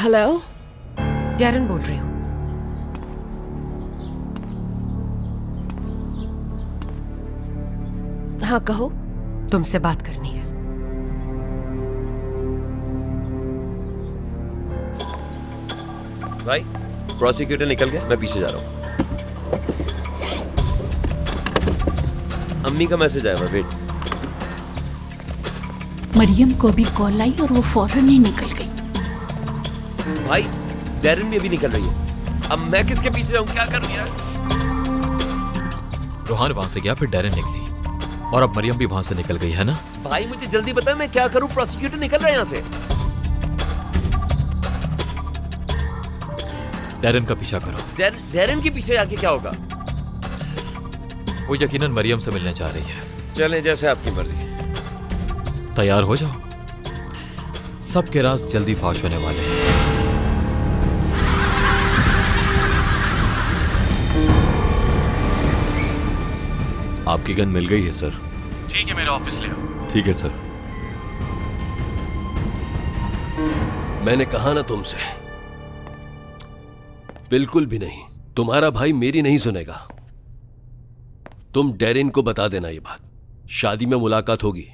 Hello, Darren बोल रही हूँ। हाँ कहो। तुमसे बात करनी है। भाई, प्रोसिक्यूटर निकल गया, मैं पीछे जा रहा हूँ। अम्मी का मैसेज आया, वेट। मरियम को भी कॉल आई और वो फौरन ही निकल गई। भाई, डैरन भी अभी निकल रही है। अब मैं किसके पीछे जाऊँ, क्या करूँ यार? रोहान वहां से गया, फिर डैरन निकली और अब मरियम भी वहां से निकल गई है ना। भाई मुझे जल्दी बता, मैं क्या करूँ? प्रोसिक्यूटर निकल रहा है यहाँ से। डैरन का पीछा करो। डैरन के पीछे आके क्या होगा? वो यकीनन मरियम से मिलने जा रही है। चलें, जैसे आपकी मर्जी। तैयार हो जाओ, सबके राज जल्दी फाश होने वाले हैं। आपकी गन मिल गई है सर। ठीक है, मेरे ऑफिस ले आओ। ठीक है सर। मैंने कहा ना तुमसे, बिल्कुल भी नहीं। तुम्हारा भाई मेरी नहीं सुनेगा। तुम डैरिन को बता देना ये बात। शादी में मुलाकात होगी।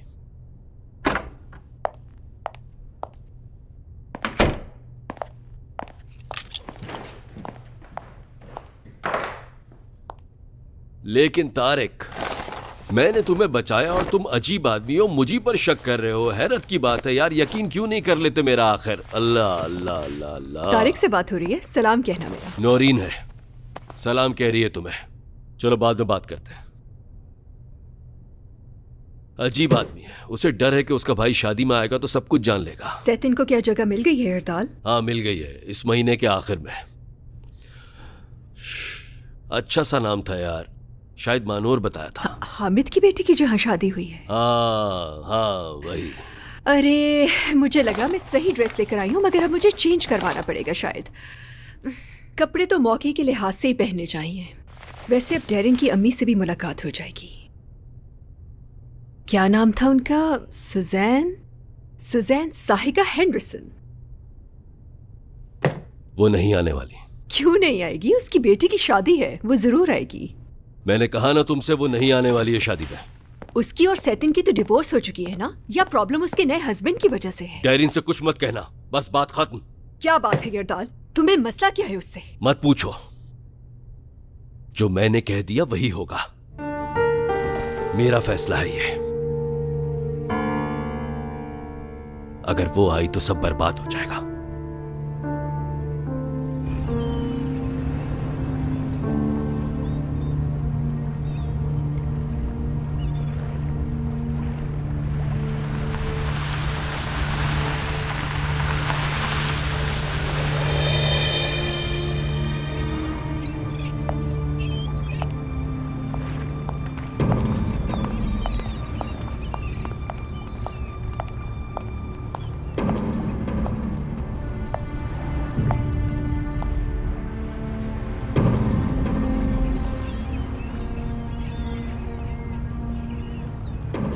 लेकिन तारिक, मैंने तुम्हें बचाया और तुम अजीब आदमी हो, मुझी पर शक कर रहे हो। हैरत की बात है यार, यकीन क्यों नहीं कर लेते मेरा आखिर। अल्लाह अल्लाह अल्लाह अल्लाह। तारिक से बात हो रही है, सलाम कहना मेरा। नौरीन है, सलाम कह रही है तुम्हें। चलो बाद में बात करते हैं। अजीब आदमी है, उसे डर है कि उसका भाई शादी में आएगा तो सब कुछ जान लेगा। सैतिन को क्या जगह मिल गई है हड़ताल? हाँ मिल गई है, इस महीने के आखिर में। अच्छा सा नाम था यार, शायद मानूर बताया था। हामिद की बेटी की जहाँ शादी हुई है? हाँ हाँ वही। अरे मुझे लगा मैं सही ड्रेस लेकर आई हूँ, मगर अब मुझे चेंज करवाना पड़ेगा शायद। कपड़े तो मौके के लिहाज से ही पहनने चाहिए। वैसे अब डैरिन की अम्मी से भी मुलाकात हो जाएगी। क्या नाम था उनका? सुजैन साहिगा हेंडरसन। वो नहीं आने वाली। क्यों नहीं आएगी? उसकी बेटी की शादी है, वो जरूर आएगी। मैंने कहा ना तुमसे, वो नहीं आने वाली है शादी में। उसकी और सैतिन की तो डिवोर्स हो चुकी है ना? या प्रॉब्लम उसके नए हस्बैंड की वजह से है? डैरिन से कुछ मत कहना, बस बात खत्म। क्या बात है गिरदाल, तुम्हें मसला क्या है उससे? मत पूछो, जो मैंने कह दिया वही होगा। मेरा फैसला है ये। अगर वो आई तो सब बर्बाद हो जाएगा।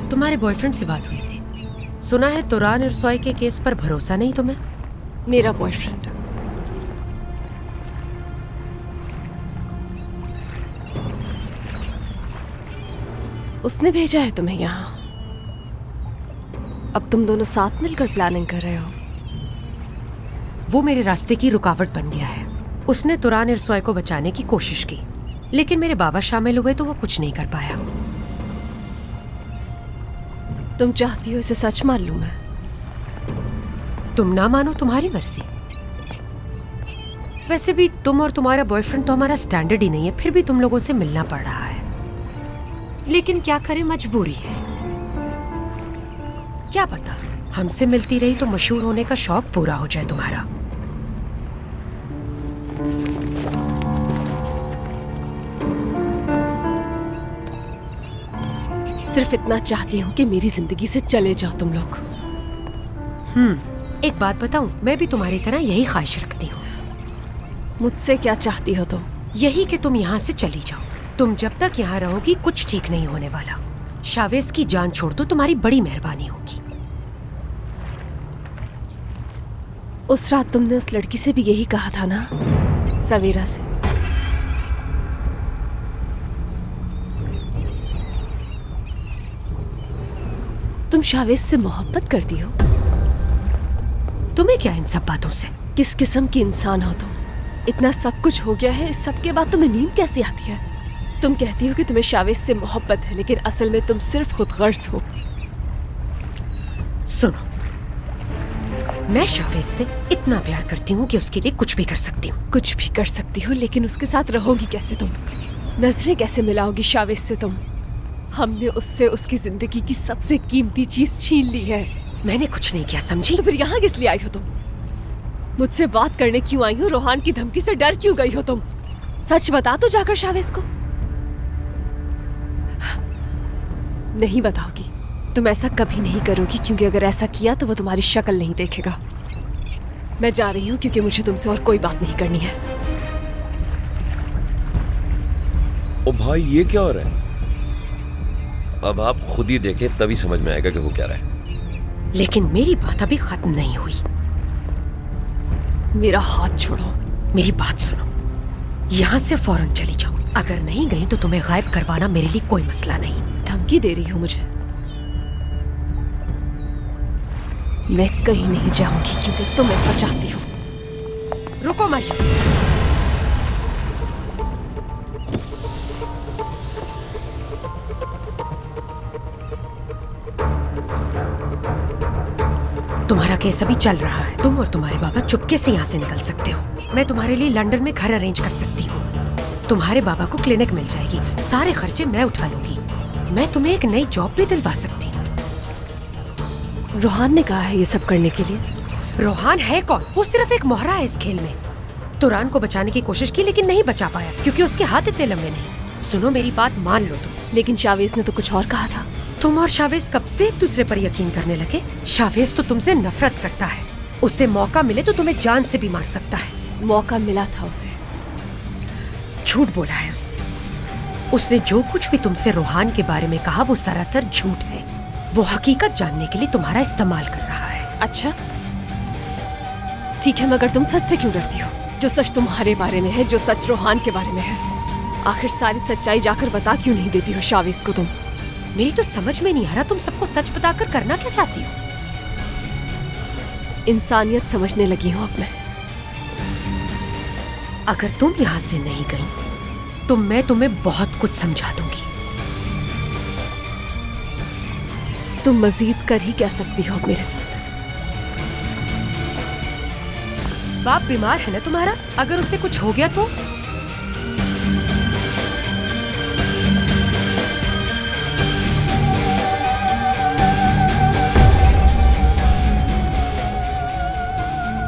तुम्हारे बॉयफ्रेंड से बात हुई थी। सुना है तुरान इरसोई के केस पर भरोसा नहीं तुम्हें? मेरा बॉयफ्रेंड? उसने भेजा है तुम्हें यहाँ। अब तुम दोनों साथ मिलकर प्लानिंग कर रहे हो। वो मेरे रास्ते की रुकावट बन गया है। उसने तुरान इरसोई को बचाने की कोशिश की, लेकिन मेरे बाबा शामिल हुए तो वो कुछ नहीं कर पाया। तुम चाहती हो इसे सच मान लूं मैं? तुम ना मानो, तुम्हारी मर्जी। वैसे भी तुम और तुम्हारा बॉयफ्रेंड तो हमारा स्टैंडर्ड ही नहीं है, फिर भी तुम लोगों से मिलना पड़ रहा है। लेकिन क्या करें, मजबूरी है। क्या पता हमसे मिलती रही तो मशहूर होने का शौक पूरा हो जाए तुम्हारा। सिर्फ इतना चाहती हूँ कि मेरी जिंदगी से चले जाओ तुम लोग। एक बात बताऊं, मैं भी तुम्हारी तरह यही ख्वाहिश रखती हूँ। मुझसे क्या चाहती हो तुम? यही कि तुम यहाँ से चली जाओ। तुम जब तक यहाँ रहोगी कुछ ठीक नहीं होने वाला। शावेज की जान छोड़ दो, तुम्हारी बड़ी मेहरबानी होगी। उस रात तुमने उस लड़की से भी यही कहा था ना, सवेरा से? तुम शावेज से मोहब्बत करती हो? तुम्हें क्या इन सब बातों से? किस किस्म की इंसान हो तुम? इतना सब कुछ हो गया है, इस सब के बाद तुम्हें नींद कैसी आती है? तुम कहती हो कि तुम्हें शावेज से मोहब्बत है, लेकिन असल में तुम सिर्फ खुदगर्ज हो। सुनो, मैं शावेज से इतना प्यार करती हूँ कि उसके लिए कुछ भी कर सकती हूँ। कुछ भी कर सकती हो, लेकिन उसके साथ रहोगी कैसे तुम? नजरें कैसे मिलाओगी शावेज से तुम? हमने उससे उसकी जिंदगी की सबसे कीमती चीज छीन ली है। मैंने कुछ नहीं किया, समझी? तो फिर यहाँ किस लिए आई हो तुम? मुझसे बात करने क्यों आई हो? रोहान की धमकी से डर क्यों गई हो तुम? सच बता तो जाकर शावेज को। नहीं बताओगी? तुम ऐसा कभी नहीं करोगी, क्योंकि अगर ऐसा किया तो वो तुम्हारी शक्ल नहीं देखेगा। मैं जा रही हूँ क्योंकि मुझे तुमसे और कोई बात नहीं करनी है। ओ भाई, ये क्या हो रहा है? अब आप खुद ही देखें तभी समझ में आएगा कि वो क्या रहा है। लेकिन मेरी बात अभी खत्म नहीं हुई। मेरा हाथ छोड़ो। मेरी बात सुनो, यहाँ से फौरन चली जाओ। अगर नहीं गई तो तुम्हें गायब करवाना मेरे लिए कोई मसला नहीं। धमकी दे रही हो मुझे? मैं कहीं नहीं जाऊंगी क्योंकि तुम ऐसा चाहती हो। रुको मरियम, तुम्हारा केस अभी चल रहा है। तुम और तुम्हारे बाबा चुपके से यहाँ से निकल सकते हो। मैं तुम्हारे लिए लंदन में घर अरेंज कर सकती हूँ। तुम्हारे बाबा को क्लिनिक मिल जाएगी, सारे खर्चे मैं उठा लूंगी। मैं तुम्हें एक नई जॉब भी दिलवा सकती हूँ। रोहान ने कहा है ये सब करने के लिए। रोहान है कौन? वो सिर्फ एक मोहरा है इस खेल में। तुरान को बचाने की कोशिश की लेकिन नहीं बचा पाया क्योंकि उसके हाथ इतने लंबे नहीं। सुनो, मेरी बात मान लो तुम। लेकिन शावेज ने तो कुछ और कहा था। तुम और शावेज कब से एक दूसरे पर यकीन करने लगे? शावेज तो तुमसे नफरत करता है। उसे मौका मिले तो तुम्हें जान से भी मार सकता है। मौका मिला था उसे। झूठ बोला है उसने। उसने जो कुछ भी तुमसे रोहान के बारे में कहा वो सरासर झूठ है। वो हकीकत जानने के लिए तुम्हारा इस्तेमाल कर रहा है। अच्छा ठीक है, मगर तुम सच से क्यों डरती हो? जो सच तुम्हारे बारे में है, जो सच रोहान के बारे में है, आखिर सारी सच्चाई जाकर बता क्यों नहीं देती हो शावेज को तुम? मेरी तो समझ में नहीं आ रहा, तुम सबको सच बताकर करना क्या चाहती हो? इंसानियत समझने लगी हूँ अब मैं। अगर तुम यहाँ से नहीं गई तो मैं तुम्हें बहुत कुछ समझा दूंगी। तुम मजीद कर ही क्या सकती हो अब मेरे साथ? बाप बीमार है ना तुम्हारा? अगर उसे कुछ हो गया तो?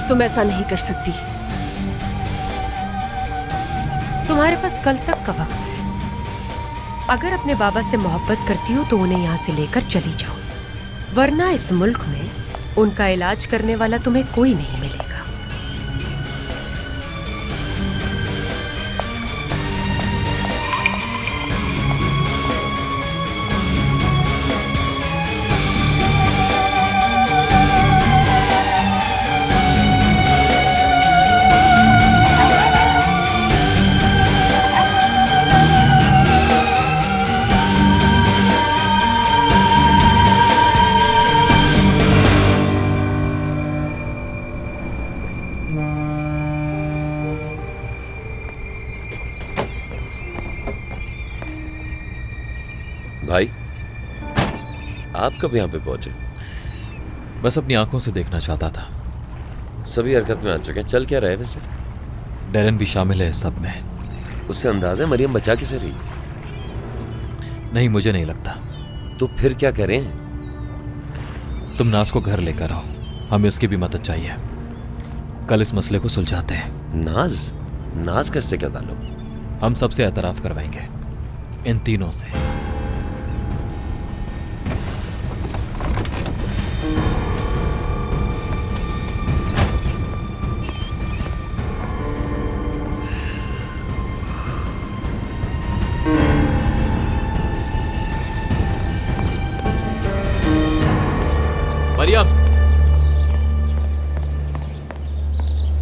तुम ऐसा नहीं कर सकती। तुम्हारे पास कल तक का वक्त है। अगर अपने बाबा से मोहब्बत करती हो तो उन्हें यहाँ से लेकर चली जाओ, वरना इस मुल्क में उनका इलाज करने वाला तुम्हें कोई नहीं मिलेगा। भाई, आप कब यहाँ पे पहुंचे? बस अपनी आंखों से देखना चाहता था। सभी हरकत में आ चुके हैं। चल क्या रहे वैसे? डेरन भी शामिल है इस सब में। उससे अंदाजा है मरियम बचा किसे रही? नहीं, मुझे नहीं लगता। तो फिर क्या करें? तुम नाज को घर लेकर आओ, हमें उसकी भी मदद चाहिए। कल इस मसले को सुलझाते हैं। नाज? नाज का इससे क्या ताल्लुक? हम सबसे एतराफ करवाएंगे, इन तीनों से। मरियम,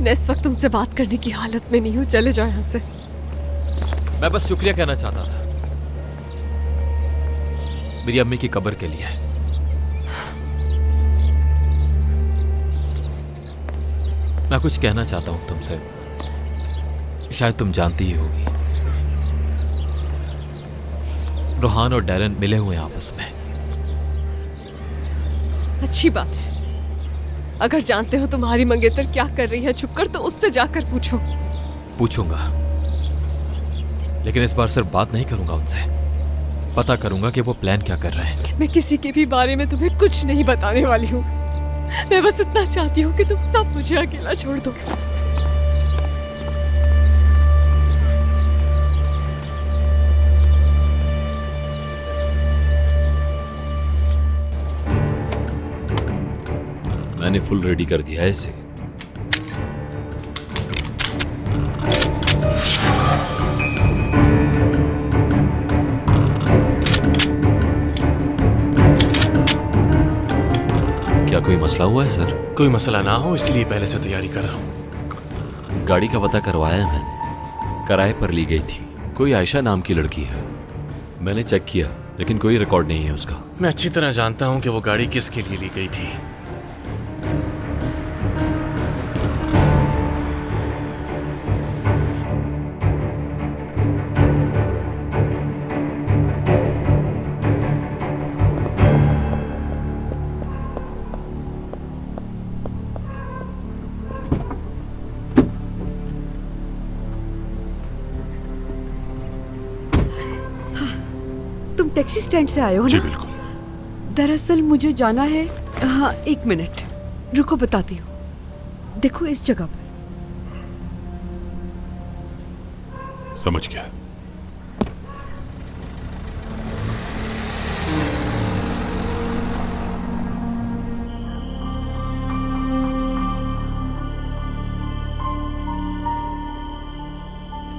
मैं इस वक्त तुमसे बात करने की हालत में नहीं हूँ। चले जाओ यहाँ से। मैं बस शुक्रिया कहना चाहता था मेरी अम्मी की कब्र के लिए। मैं कुछ कहना चाहता हूं तुमसे, शायद तुम जानती ही होगी। रोहान और डैरन मिले हुए हैं आपस में। अच्छी बात है। अगर जानते हो तुम्हारी मंगेतर क्या कर रही है छुपकर, तो उससे जाकर पूछो। पूछूंगा, लेकिन इस बार सिर्फ बात नहीं करूंगा उनसे, पता करूंगा कि वो प्लान क्या कर रहे हैं। मैं किसी के भी बारे में तुम्हें कुछ नहीं बताने वाली हूँ। मैं बस इतना चाहती हूँ कि तुम सब मुझे अकेला छोड़ दो। मैंने फुल रेडी कर दिया है इसे। क्या कोई मसला हुआ है सर? कोई मसला ना हो इसलिए पहले से तैयारी कर रहा हूँ। गाड़ी का पता करवाया है मैंने, किराए पर ली गई थी। कोई आयशा नाम की लड़की है। मैंने चेक किया लेकिन कोई रिकॉर्ड नहीं है उसका। मैं अच्छी तरह जानता हूँ कि वो गाड़ी किसके लिए ली गई थी। तुम टैक्सी स्टैंड से आए हो ना? जी बिल्कुल। दरअसल मुझे जाना है। हाँ, 1 मिनट रुको, बताती हूँ। देखो इस जगह पर। समझ गया।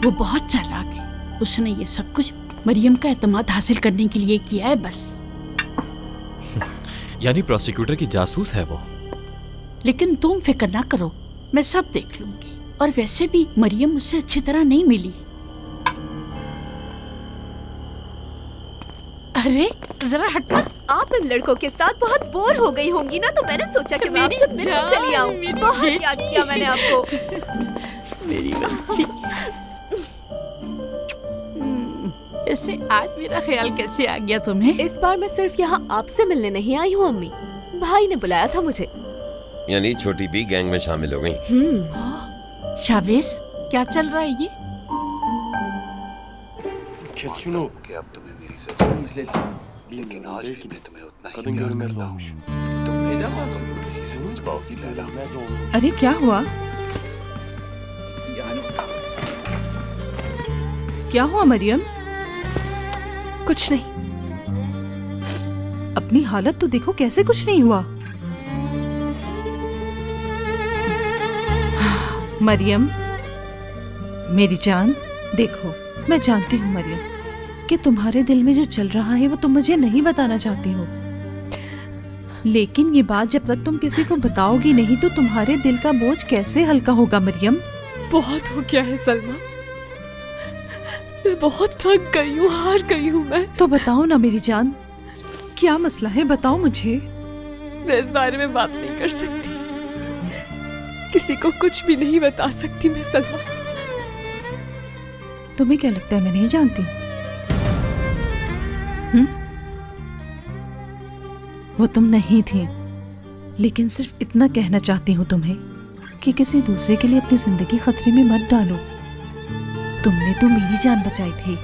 वो बहुत चालाक है। उसने ये सब कुछ मरियम का एतमाद हासिल करने के लिए किया है बस। यानी प्रोसिक्यूटर की जासूस है वो। लेकिन तुम फिक्र ना करो, मैं सब देख लूंगी। और वैसे भी मरियम मुझसे अच्छी तरह नहीं मिली। अरे जरा हटना। आप इन लड़कों के साथ बहुत बोर हो गई होंगी ना, तो मैंने सोचा कि मैं आपसे मिलने चली आऊं। बहुत याद किया मैंने आपको। मेरी बच्ची। वैसे आज मेरा ख्याल कैसे आ गया तुम्हें? इस बार मैं सिर्फ यहाँ आपसे मिलने नहीं आई हूँ अम्मी, भाई ने बुलाया था मुझे। यानी छोटी भी गैंग में शामिल हो गई। शावेज, क्या चल रहा है ये? कि अब तुम्हें मेरी जरूरत नहीं, लेकिन आज भी मैं तुम्हें उतना ही प्यार करता हूँ। तुम मेरे मोहब्बत को नहीं समझ पाओगी लैला। अरे क्या हुआ? क्या हुआ मरियम? कुछ नहीं। अपनी हालत तो देखो, कैसे कुछ नहीं हुआ? मरियम, मेरी जान, देखो मैं जानती हूँ मरियम कि तुम्हारे दिल में जो चल रहा है वो तुम मुझे नहीं बताना चाहती हो। लेकिन ये बात जब तक तुम किसी को बताओगी नहीं तो तुम्हारे दिल का बोझ कैसे हल्का होगा मरियम? बहुत हो गया है सलमा, मैं बहुत थक गई हूँ, हार गई हूँ मैं। तो बताओ ना मेरी जान, क्या मसला है, बताओ मुझे। मैं इस बारे में बात नहीं कर सकती, किसी को कुछ भी नहीं बता सकती मैं सलमा। तुम्हें क्या लगता है मैं नहीं जानती? वो तुम नहीं थी, लेकिन सिर्फ इतना कहना चाहती हूँ तुम्हें कि किसी दूसरे के लिए अपनी जिंदगी खतरे में मत डालो। तुमने तो मेरी जान बचाई थी,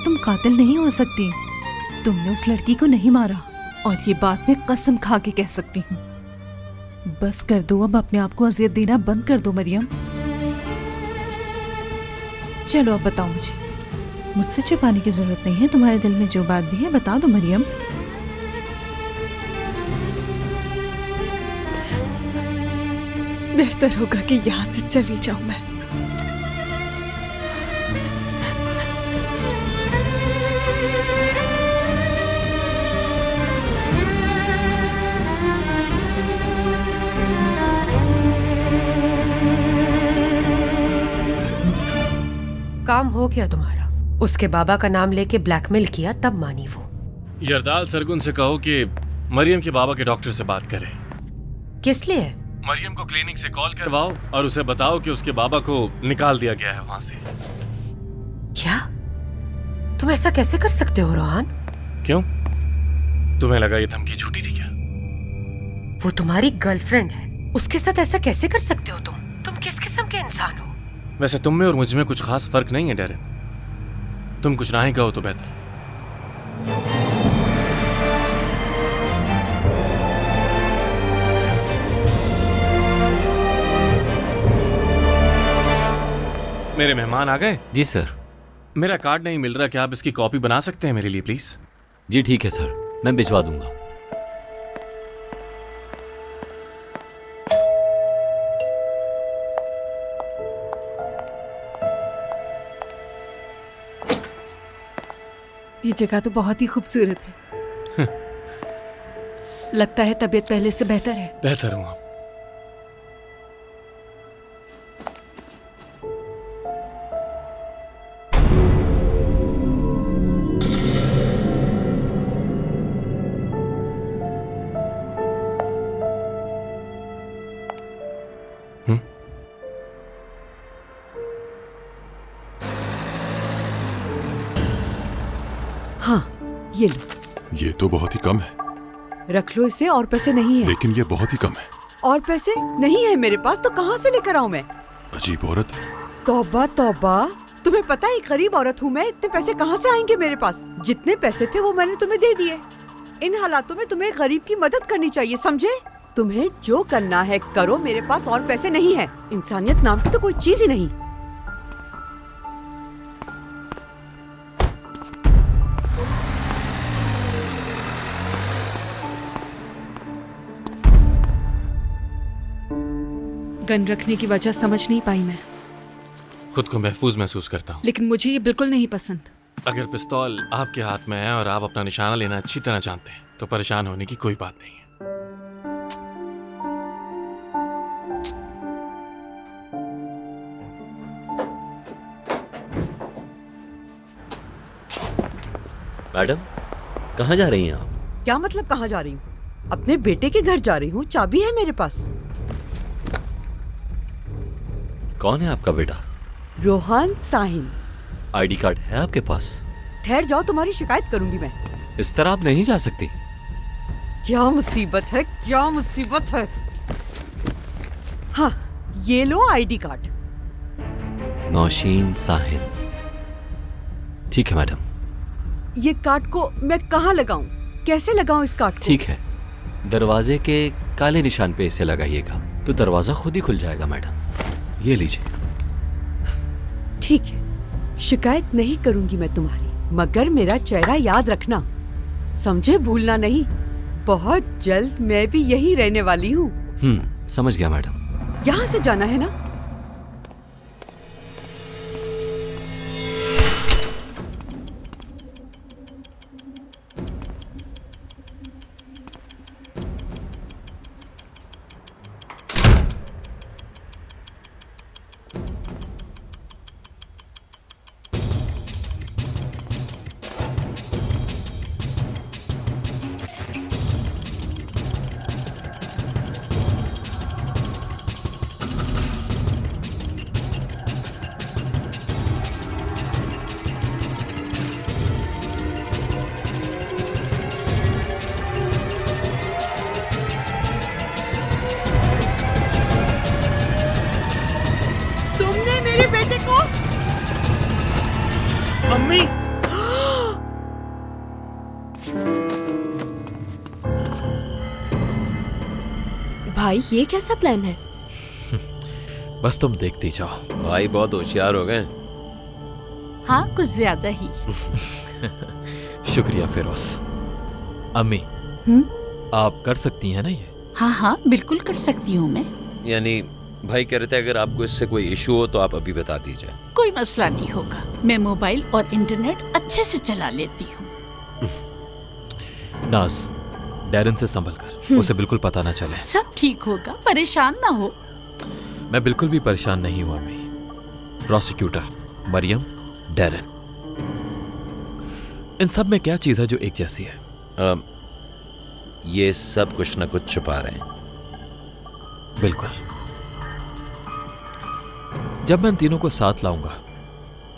तुम कातिल नहीं हो सकती। तुमने उस लड़की को नहीं मारा, और ये बात मैं कसम खा के कह सकती हूँ। बस कर दो, अब अपने आप को अजियत देना बंद कर दो मरियम। चलो अब बताओ मुझे, मुझसे छुपाने की जरूरत नहीं है। तुम्हारे दिल में जो बात भी है बता दो मरियम। बेहतर होगा कि यहाँ से चली जाऊं मैं। काम हो गया तुम्हारा। उसके बाबा का नाम लेके ब्लैकमेल किया तब मानी वो। यरदाल सरगुन से कहो कि मरियम के बाबा के डॉक्टर से बात करे। किस लिए? मरियम को क्लिनिक से कॉल करवाओ और उसे बताओ कि उसके बाबा को निकाल दिया गया है वहां से। क्या? तुम ऐसा कैसे कर सकते हो रोहान? क्यों? तुम्हें लगा ये धमकी झूठी थी क्या? वो तुम्हारी गर्लफ्रेंड है, उसके साथ ऐसा कैसे कर सकते हो तुम? तुम किस किस्म के इंसान हो? वैसे तुम में और मुझ में कुछ खास फर्क नहीं है डेरिन। तुम कुछ ना ही कहो तो बेहतर। मेरे मेहमान आ गए? जी सर। मेरा कार्ड नहीं मिल रहा, क्या आप इसकी कॉपी बना सकते हैं मेरे लिए प्लीज? जी ठीक है सर, मैं भिजवा दूंगा। ये जगह तो बहुत ही खूबसूरत है। लगता है तबीयत पहले से बेहतर है। बेहतर हूँ। हाँ, ये लो। ये तो बहुत ही कम है। रख लो इसे, और पैसे नहीं है। लेकिन ये बहुत ही कम है। और पैसे नहीं है मेरे पास, तो कहाँ से लेकर आऊँ मैं? अजीब औरत है। तौबा तौबा, तुम्हें पता है गरीब औरत हूँ मैं, इतने पैसे कहाँ से आएंगे मेरे पास? जितने पैसे थे वो मैंने तुम्हें दे दिए। इन हालातों में तुम्हें गरीब की मदद करनी चाहिए, समझे? तुम्हें जो करना है करो, मेरे पास और पैसे नहीं है। इंसानियत नाम की तो कोई चीज ही नहीं। गन रखने की वजह समझ नहीं पाई मैं, खुद को महफूज महसूस करता हूँ। लेकिन मुझे ये बिल्कुल नहीं पसंद। अगर पिस्तौल आपके हाथ में है और आप अपना निशाना लेना अच्छी तरह जानते हैं तो परेशान होने की कोई बात नहीं है। मैडम, कहाँ जा रही हैं आप? क्या मतलब कहाँ जा रही हूँ? अपने बेटे के घर जा रही हूँ, चाबी है मेरे पास। कौन है आपका बेटा? रोहान साहिन। आईडी कार्ड है आपके पास? ठहर जाओ, तुम्हारी शिकायत करूंगी मैं। इस तरह आप नहीं जा सकती। क्या मुसीबत है, क्या मुसीबत है। हाँ, ये लो आईडी कार्ड। नौशीन साहिन। ठीक है मैडम। ये कार्ड को मैं कहाँ लगाऊं? कैसे लगाऊं इस कार्ड को? ठीक है, दरवाजे के काले निशान पे इसे लगाइएगा तो दरवाजा खुद ही खुल जाएगा मैडम। ये लीजिए। ठीक है, शिकायत नहीं करूंगी मैं तुम्हारी, मगर मेरा चेहरा याद रखना, समझे? भूलना नहीं। बहुत जल्द मैं भी यही रहने वाली हूँ। समझ गया मैडम। यहाँ से जाना है ना? मम्मी! भाई ये कैसा प्लान है? बस तुम देखती जाओ। भाई बहुत होशियार हो गए। हाँ, कुछ ज्यादा ही। शुक्रिया फिरोज। अम्मी, आप कर सकती हैं ना ये? हाँ हाँ, बिल्कुल कर सकती हूँ मैं। यानी भाई कह रहे थे अगर आपको इससे कोई इशू हो तो आप अभी बता दीजिए। कोई मसला नहीं होगा, मैं मोबाइल और इंटरनेट अच्छे से चला लेती हूँ। नाज, डैरन से संभल कर, उसे बिल्कुल पता ना चले। सब ठीक होगा, परेशान ना हो। मैं बिल्कुल भी परेशान नहीं हूँ अम्मी। प्रोसिक्यूटर मरियम डैरेन, इन सब में क्या चीज है जो एक जैसी है? ये सब कुछ ना कुछ छुपा रहे हैं। बिल्कुल। जब मैं इन तीनों को साथ लाऊंगा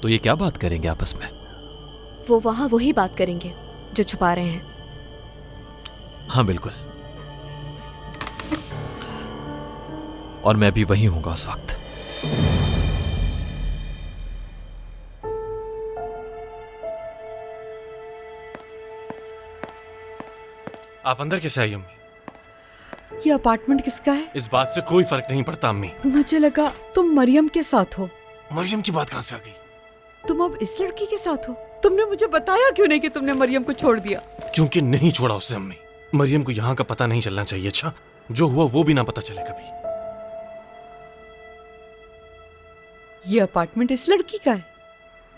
तो ये क्या बात करेंगे आपस में? वो वहाँ वही बात करेंगे जो छुपा रहे हैं। हाँ बिल्कुल, और मैं भी वही हूंगा उस वक्त। आप अंदर कैसे आई अम्मी? ये अपार्टमेंट किसका है? इस बात से कोई फर्क नहीं पड़ता अम्मी। मुझे लगा तुम मरियम के साथ हो। मरियम की बात कहाँ से आ गई? तुम अब इस लड़की के साथ हो। तुमने मुझे बताया क्यों नहीं कि तुमने मरियम को छोड़ दिया? क्योंकि नहीं छोड़ा उससे अम्मी। मरियम को यहाँ का पता नहीं चलना चाहिए। अच्छा, जो हुआ वो भी ना पता चले कभी। ये अपार्टमेंट इस लड़की का है?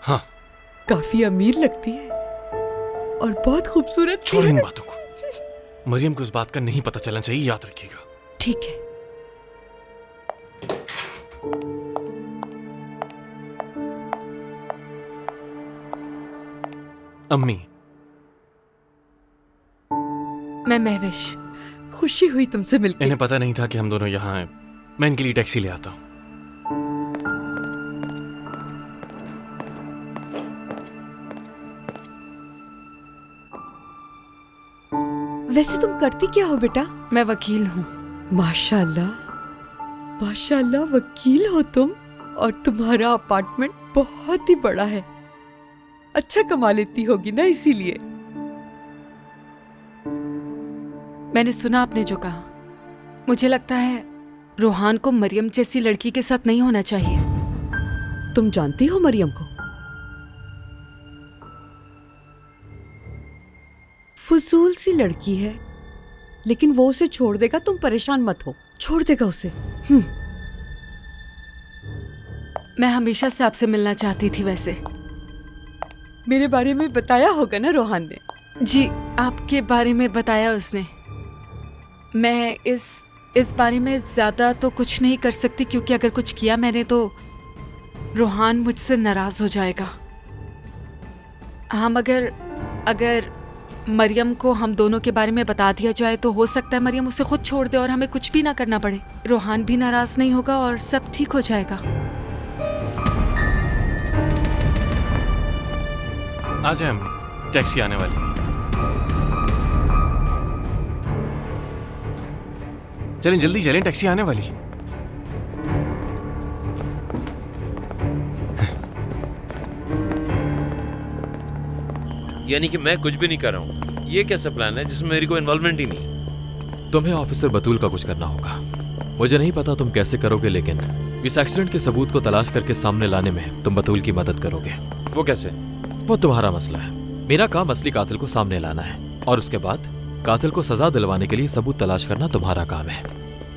हाँ। काफी अमीर लगती है और बहुत खूबसूरत। छोड़ इन बातों को। मरियम को इस बात का नहीं पता चलना चाहिए, याद रखिएगा। ठीक है। अम्मी, मैं महविश, खुशी हुई तुमसे मिलकर। इन्हें पता नहीं था कि हम दोनों यहाँ हैं। मैं इनके लिए टैक्सी ले आता हूँ। वैसे तुम करती क्या हो बेटा? मैं वकील हूँ। माशाल्लाह, माशाल्लाह, वकील हो तुम। और तुम्हारा अपार्टमेंट बहुत ही बड़ा है। अच्छा कमा लेती होगी ना, इसीलिए। मैंने सुना आपने जो कहा। मुझे लगता है रोहान को मरियम जैसी लड़की के साथ नहीं होना चाहिए। तुम जानती हो मरियम को? फजूल सी लड़की है, लेकिन वो उसे छोड़ देगा। तुम परेशान मत हो, छोड़ देगा उसे। मैं हमेशा से आपसे मिलना चाहती थी। वैसे मेरे बारे में बताया होगा ना रोहान ने? जी, आपके बारे में बताया उसने। मैं इस बारे में ज़्यादा तो कुछ नहीं कर सकती, क्योंकि अगर कुछ किया मैंने तो रोहान मुझसे नाराज़ हो जाएगा। हम अगर मरियम को हम दोनों के बारे में बता दिया जाए तो हो सकता है मरियम उसे खुद छोड़ दे और हमें कुछ भी ना करना पड़े। रोहान भी नाराज़ नहीं होगा और सब ठीक हो जाएगा। आ जाए अम्मी, टैक्सी आने वाली है। चलें, जल्दी चलें, टैक्सी आने वाली है। यानी कि मैं कुछ भी नहीं कर रहा हूँ? ये कैसा प्लान है जिसमें मेरी कोई इन्वॉल्वमेंट ही नहीं? तुम्हें ऑफिसर बतूल का कुछ करना होगा। मुझे नहीं पता तुम कैसे करोगे, लेकिन इस एक्सीडेंट के सबूत को तलाश करके सामने लाने में तुम बतूल की मदद करोगे। वो कैसे? वो तुम्हारा मसला है। मेरा काम असली कातिल को सामने लाना है, और उसके बाद कातिल को सजा दिलवाने के लिए सबूत तलाश करना तुम्हारा काम है।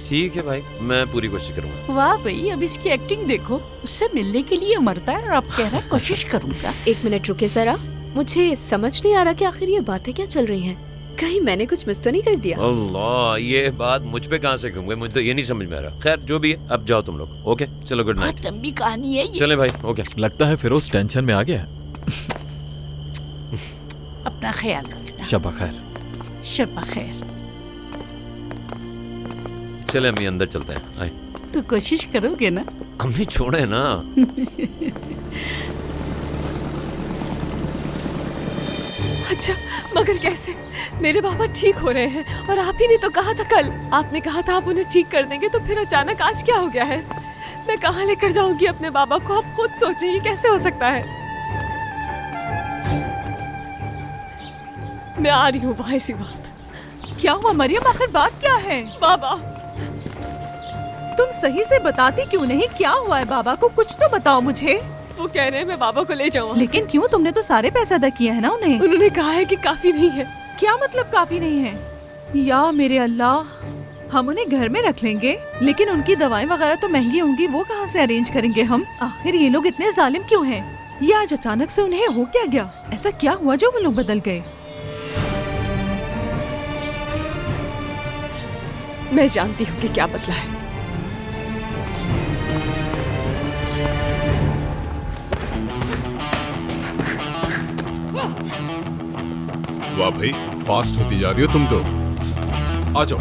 ठीक है भाई, मैं पूरी कोशिश करूंगा। वाह भाई, अब इसकी एक्टिंग देखो। उससे मिलने के लिए मरता है और अब कह रहा है कोशिश करूंगा। 1 मिनट रुके जरा, मुझे समझ नहीं आ रहा कि आखिर ये बातें क्या चल रही हैं। कहीं मैंने कुछ मिस तो नहीं कर दिया? अल्लाह, ये बात मुझ पे कहाँ से घूम गई? मुझे तो ये नहीं समझ में आ रहा। खैर जो भी है, अब जाओ तुम लोग। ओके, चलो, गुड नाइट। लंबी कहानी है ये। चले भाई, ओके। लगता है फिरोज टेंशन में आ गया। अपना ख्याल रखना। शब खैर। शब खैर। चले अम्मी, अंदर चलते हैं। आए। तो कोशिश करोगे ना? अम्मी छोड़े ना। अच्छा, मगर कैसे? मेरे बाबा ठीक हो रहे हैं और आप ही ने तो कहा था कल। आपने कहा था आप उन्हें ठीक कर देंगे, तो फिर अचानक आज क्या हो गया है? मैं कहाँ लेकर जाऊंगी अपने बाबा को? आप खुद सोचिए, ये कैसे हो सकता है? मैं आ रही हूँ वहाँ। सी बात क्या हुआ मरियम? आखिर बात क्या है? बाबा, तुम सही से बताती क्यों नहीं? क्या हुआ है बाबा को? कुछ तो बताओ मुझे। वो कह रहे हैं मैं बाबा को ले जाऊँ। लेकिन क्यों? तुमने तो सारे पैसे अदा किए हैं ना उन्हें। उन्होंने कहा है कि काफी नहीं है। क्या मतलब काफी नहीं है? या मेरे अल्लाह, हम उन्हें घर में रख लेंगे, लेकिन उनकी दवाएं वगैरह तो महंगी होंगी, वो कहाँ से अरेंज करेंगे हम? आखिर ये लोग इतने जालिम क्यों हैं? ये आज अचानक से उन्हें हो क्या गया? ऐसा क्या हुआ जो वो लोग बदल गए? मैं जानती हूँ कि क्या बदला है। वाह भाई, फास्ट होती जा रही हो तुम तो। आ जाओ।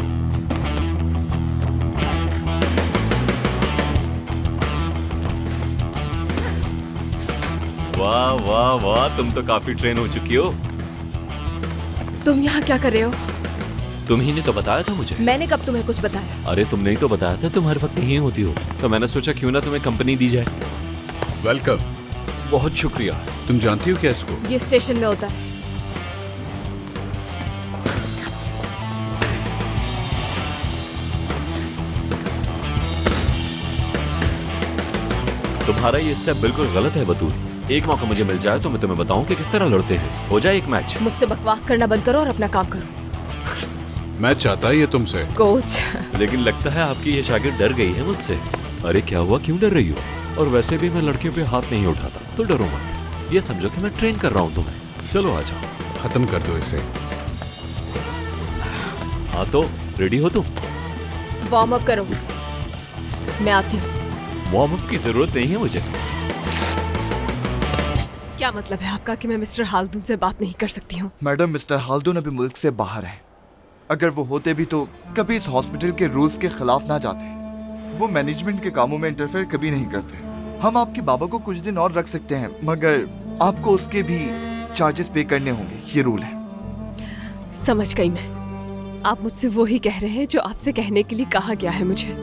वाह वाह वाह, तुम तो काफी ट्रेन हो चुकी हो। तुम यहाँ क्या कर रहे हो? तुम ही ने तो बताया था मुझे। मैंने कब तुम्हें कुछ बताया? अरे तुमने ही तो बताया था तुम हर वक्त यहीं होती हो, तो मैंने सोचा क्यों ना तुम्हें कंपनी दी जाए। वेलकम। बहुत शुक्रिया। तुम जानती हो क्या इसको? ये स्टेशन में होता है। तुम्हारा ये स्टेप बिल्कुल गलत है बतूल। एक मौका मुझे मिल जाए तो मैं तुम्हें बताऊं कि किस तरह लड़ते हैं। हो जाए एक मैच। मुझसे बकवास करना बंद करो और अपना काम करो। मैं चाहता है ये तुमसे। कोच। लेकिन लगता है आपकी ये शागिर्द डर गई है मुझसे। अरे क्या हुआ, क्यों डर रही हो? और वैसे भी मैं लड़कियों पे हाथ नहीं उठाता, तो डरो मत। ये समझो कि मैं ट्रेन कर रहा हूँ तुम्हें। चलो आ जाओ। खत्म कर दो इसे। हाँ तो रेडी हो तुम? वार्म अप करो, मैं आती हूँ। वार्म अप की जरूरत नहीं है मुझे। क्या मतलब है आपका कि मैं मिस्टर हाल्दून से बात नहीं कर सकती हूँ? मैडम, मिस्टर हाल्दून अभी मुल्क से बाहर हैं। अगर वो होते भी तो कभी इस हॉस्पिटल के रूल्स के खिलाफ ना जाते। वो मैनेजमेंट के कामों में इंटरफेयर कभी नहीं करते। हम आपके बाबा को कुछ दिन और रख सकते हैं, मगर आपको उसके भी चार्जेस पे करने होंगे, ये रूल है। समझ गई मैं। आप मुझसे वो ही कह रहे हैं जो आपसे कहने के लिए कहा गया है मुझे।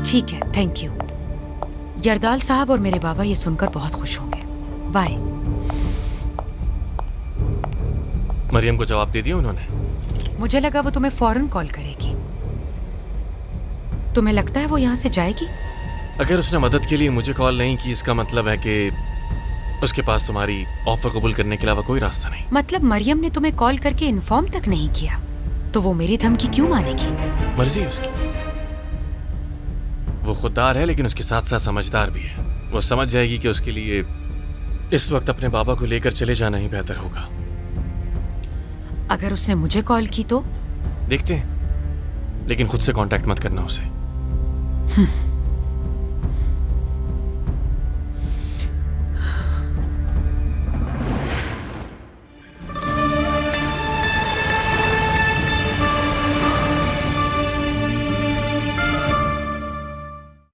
ठीक है, थैंक यू। यरदाल साहब और मेरे बाबा ये सुनकर बहुत खुश होंगे। बाय। मरियम को जवाब दे दिया उन्होंने? मुझे लगा वो तुम्हें फौरन कॉल करेगी। तुम्हें लगता है वो यहाँ से जाएगी? अगर उसने मदद के लिए मुझे कॉल नहीं की, इसका मतलब है कि उसके पास तुम्हारी ऑफर कबूल करने के अलावा कोई रास्ता नहीं। मतलब मरियम ने तुम्हें कॉल करके इन्फॉर्म तक नहीं किया, तो वो मेरी धमकी क्यों मानेगी? मर्जी है उसकी। वो खुददार है लेकिन उसके साथ साथ समझदार भी है। वो समझ जाएगी कि उसके लिए इस वक्त अपने बाबा को लेकर चले जाना ही बेहतर होगा। अगर उसने मुझे कॉल की तो? देखते हैं, लेकिन खुद से कांटेक्ट मत करना उसे।